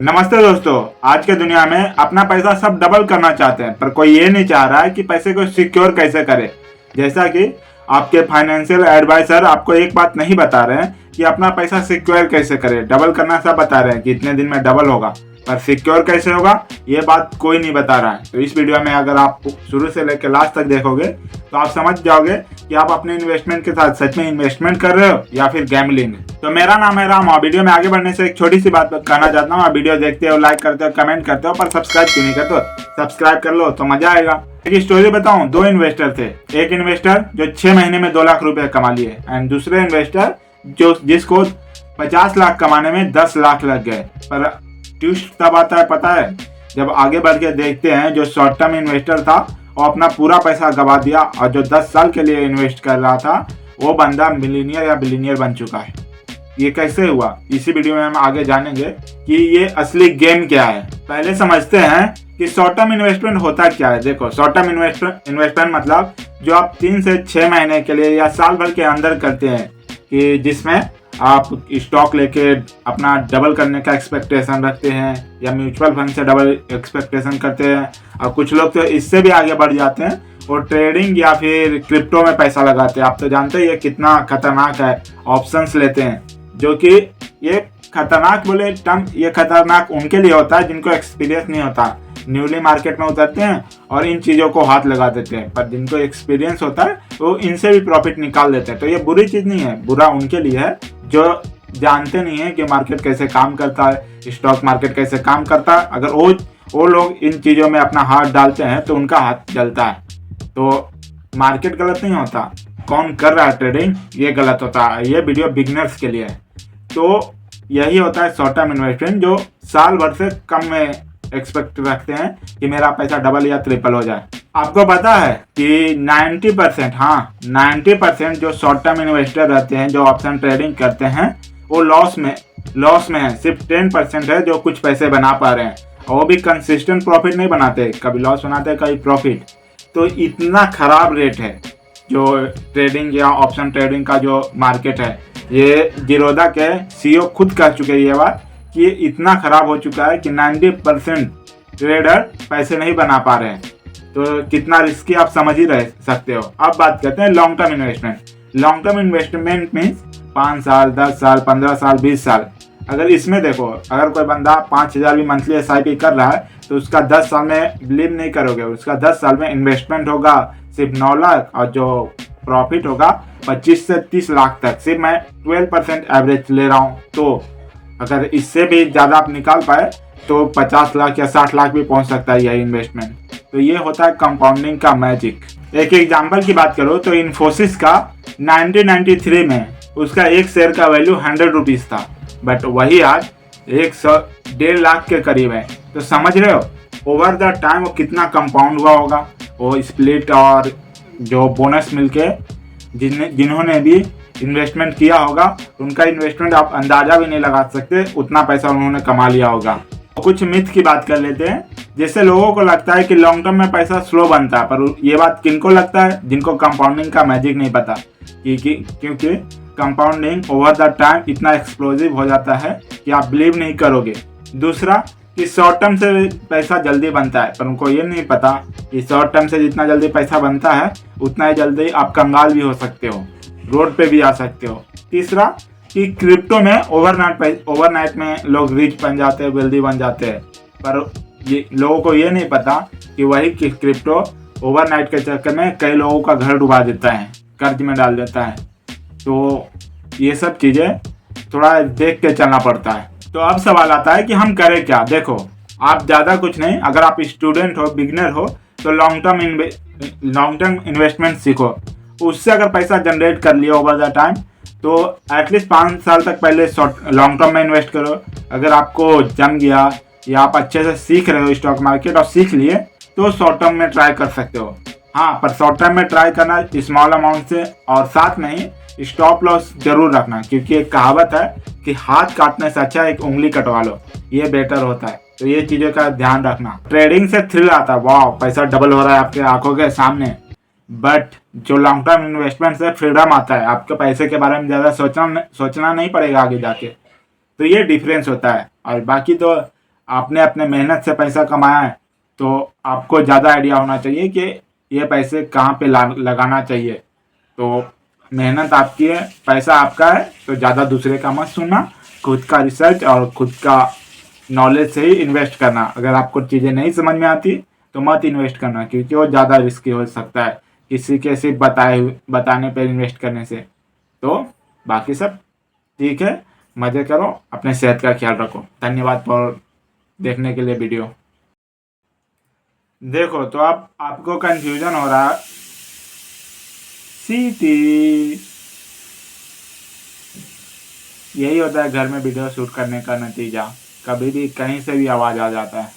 नमस्ते दोस्तों। आज के दुनिया में अपना पैसा सब डबल करना चाहते हैं, पर कोई ये नहीं चाह रहा है कि पैसे को सिक्योर कैसे करे। जैसा कि आपके फाइनेंशियल एडवाइजर आपको एक बात नहीं बता रहे हैं कि अपना पैसा सिक्योर कैसे करे। डबल करना सब बता रहे हैं कि इतने दिन में डबल होगा, पर सिक्योर कैसे होगा ये बात कोई नहीं बता रहा है। तो इस वीडियो में अगर आप शुरू से लेकर लास्ट तक देखोगे तो आप समझ जाओगे कि आप अपने इन्वेस्टमेंट के साथ सच में इन्वेस्टमेंट कर रहे हो या फिर गैम्बलिंग। तो मेरा नाम है राम और वीडियो में आगे बढ़ने से एक छोटी सी बात कहना चाहता हूँ। आप वीडियो देखते हो, लाइक करते हो, कमेंट करते हो, पर सब्सक्राइब क्यों नहीं करते हो? सब्सक्राइब कर लो तो मजा आएगा। एक स्टोरी बताऊं, दो इन्वेस्टर थे। एक इन्वेस्टर जो 6 महीने में 2 लाख रुपए कमा लिए एंड दूसरे इन्वेस्टर जिसको 50 लाख कमाने में 10 लाख लग गए। पर ट्विस्ट तब आता है पता है, जब आगे बढ़ के देखते हैं जो शॉर्ट टर्म इन्वेस्टर था वो अपना पूरा पैसा गवा दिया और जो 10 साल के लिए इन्वेस्ट कर रहा था वो बंदा मिलीनियर या बिलीनियर बन चुका है। ये कैसे हुआ, इसी वीडियो में हम आगे जानेंगे कि ये असली गेम क्या है। पहले समझते हैं कि शॉर्ट टर्म इन्वेस्टमेंट होता क्या है। देखो, शॉर्ट टर्म इन्वेस्टमेंट मतलब जो आप 3 से 6 महीने के लिए या साल भर के अंदर करते हैं, कि जिसमें आप स्टॉक लेके अपना डबल करने का एक्सपेक्टेशन रखते हैं या म्यूचुअल फंड से डबल एक्सपेक्टेशन करते हैं। और कुछ लोग तो इससे भी आगे बढ़ जाते हैं और ट्रेडिंग या फिर क्रिप्टो में पैसा लगाते हैं। आप तो जानते ही ये कितना खतरनाक है। ऑप्शंस लेते हैं, जो कि ये खतरनाक बोले टर्म, ये खतरनाक उनके लिए होता है जिनको एक्सपीरियंस नहीं होता, न्यूली मार्केट में उतरते हैं और इन चीज़ों को हाथ लगा देते हैं। पर जिनको एक्सपीरियंस होता है वो इनसे भी प्रॉफिट निकाल देते हैं। तो ये बुरी चीज़ नहीं है, बुरा उनके लिए है जो जानते नहीं है कि मार्केट कैसे काम करता है, स्टॉक मार्केट कैसे काम करता है। अगर वो लोग इन चीज़ों में अपना हाथ डालते हैं तो उनका हाथ जलता है। तो मार्केट गलत नहीं होता, कौन कर रहा है ट्रेडिंग ये गलत होता है। ये वीडियो बिगनर्स के लिए है। तो यही होता है शॉर्ट टर्म इन्वेस्टमेंट, जो साल भर से कम में एक्सपेक्ट रखते हैं कि मेरा पैसा डबल या ट्रिपल हो जाए। आपको पता है कि 90% जो शॉर्ट टर्म इन्वेस्टर रहते हैं, जो ऑप्शन ट्रेडिंग करते हैं, वो लॉस में है। सिर्फ 10% है जो कुछ पैसे बना पा रहे हैं, और वो भी कंसिस्टेंट प्रॉफिट नहीं बनाते, कभी लॉस बनाते कभी प्रॉफिट। तो इतना खराब रेट है जो ट्रेडिंग या ऑप्शन ट्रेडिंग का जो मार्केट है। ये जीरोधा के सीईओ खुद कह चुके हैं ये बात कि ये इतना खराब हो चुका है कि 90% ट्रेडर पैसे नहीं बना पा रहे हैं। तो कितना रिस्की आप समझ ही रह सकते हो। अब बात करते हैं long term investment. Long term investment means 5 साल, 10 साल, 15 साल, 20 साल। अगर इसमें देखो, अगर कोई बंदा 5,000 भी मंथली SIP कर रहा है तो उसका 10 साल में, बिलीव नहीं करोगे, उसका 10 साल में इन्वेस्टमेंट होगा सिर्फ 9 लाख और जो प्रॉफिट होगा 25 से 30 लाख तक। सिर्फ मैं 12% एवरेज ले रहा हूँ। तो अगर इससे भी ज़्यादा आप निकाल पाए तो 50 लाख या 60 लाख भी पहुँच सकता है यह इन्वेस्टमेंट। तो ये होता है कंपाउंडिंग का मैजिक। एक एग्जाम्पल की बात करो तो इन्फोसिस का 1993 में उसका एक शेयर का वैल्यू 100 रुपीज़ था, बट वही आज 100-1.5 लाख के करीब है। तो समझ रहे हो ओवर द टाइम वो कितना कंपाउंड हुआ होगा। वो स्प्लिट और जो बोनस मिलके जिन्होंने भी इन्वेस्टमेंट किया होगा, उनका इन्वेस्टमेंट आप अंदाजा भी नहीं लगा सकते, उतना पैसा उन्होंने कमा लिया होगा। तो कुछ मिथ की बात कर लेते हैं। जैसे लोगों को लगता है कि लॉन्ग टर्म में पैसा स्लो बनता है, पर ये बात किनको लगता है? जिनको कंपाउंडिंग का मैजिक नहीं पता। क्योंकि कंपाउंडिंग ओवर द टाइम इतना एक्सप्लोसिव हो जाता है कि आप बिलीव नहीं करोगे। दूसरा कि शॉर्ट टर्म से पैसा जल्दी बनता है, पर उनको ये नहीं पता कि शॉर्ट टर्म से जितना जल्दी पैसा बनता है उतना ही जल्दी आप कंगाल भी हो सकते हो, रोड पे भी आ सकते हो। तीसरा कि क्रिप्टो में ओवरनाइट में लोग रिच बन जाते हैं, वेल्दी बन जाते हैं, पर ये लोगों को ये नहीं पता कि वही क्रिप्टो ओवरनाइट के चक्कर में कई लोगों का घर डुबा देता है, कर्ज में डाल देता है। तो ये सब चीज़ें थोड़ा देख के चलना पड़ता है। तो अब सवाल आता है कि हम करें क्या। देखो, आप ज़्यादा कुछ नहीं, अगर आप स्टूडेंट हो, बिगनर हो, तो लॉन्ग टर्म इन्वेस्टमेंट सीखो। उससे अगर पैसा जनरेट कर लिया ओवर द टाइम तो एटलीस्ट 5 साल तक पहले लॉन्ग टर्म में इन्वेस्ट करो। अगर आपको जम गया या आप अच्छे से सीख रहे हो स्टॉक मार्केट और सीख लिए तो शॉर्ट टर्म में ट्राई कर सकते हो। हाँ, पर शॉर्ट टर्म में ट्राई करना स्मॉल अमाउंट से, और साथ में ही स्टॉप लॉस जरूर रखना, क्योंकि एक कहावत है कि हाथ काटने से अच्छा एक उंगली कटवा लो, ये बेटर होता है। तो ये चीज़ों का ध्यान रखना। ट्रेडिंग से थ्रिल आता है, वाह पैसा डबल हो रहा है आपके आंखों के सामने, बट जो लॉन्ग टर्म इन्वेस्टमेंट से फ्रीडम आता है, आपके पैसे के बारे में ज़्यादा सोचना नहीं पड़ेगा आगे जाके। तो ये डिफरेंस होता है। और बाकी तो आपने अपने मेहनत से पैसा कमाया है तो आपको ज़्यादा आइडिया होना चाहिए कि ये पैसे कहाँ पे लगाना चाहिए। तो मेहनत आपकी है, पैसा आपका है, तो ज़्यादा दूसरे का मत सुनना। खुद का रिसर्च और खुद का नॉलेज से ही इन्वेस्ट करना। अगर आपको चीज़ें नहीं समझ में आती तो मत इन्वेस्ट करना, क्योंकि वो ज़्यादा रिस्की हो सकता है किसी के सिर्फ बताने पर इन्वेस्ट करने से। तो बाकी सब ठीक है, मज़े करो, अपने सेहत का ख्याल रखो। धन्यवाद फॉर देखने के लिए वीडियो। देखो तो आप आपको कंफ्यूजन हो रहा है। सीटी यही होता है घर में वीडियो शूट करने का नतीजा, कभी भी कहीं से भी आवाज़ आ जाता है।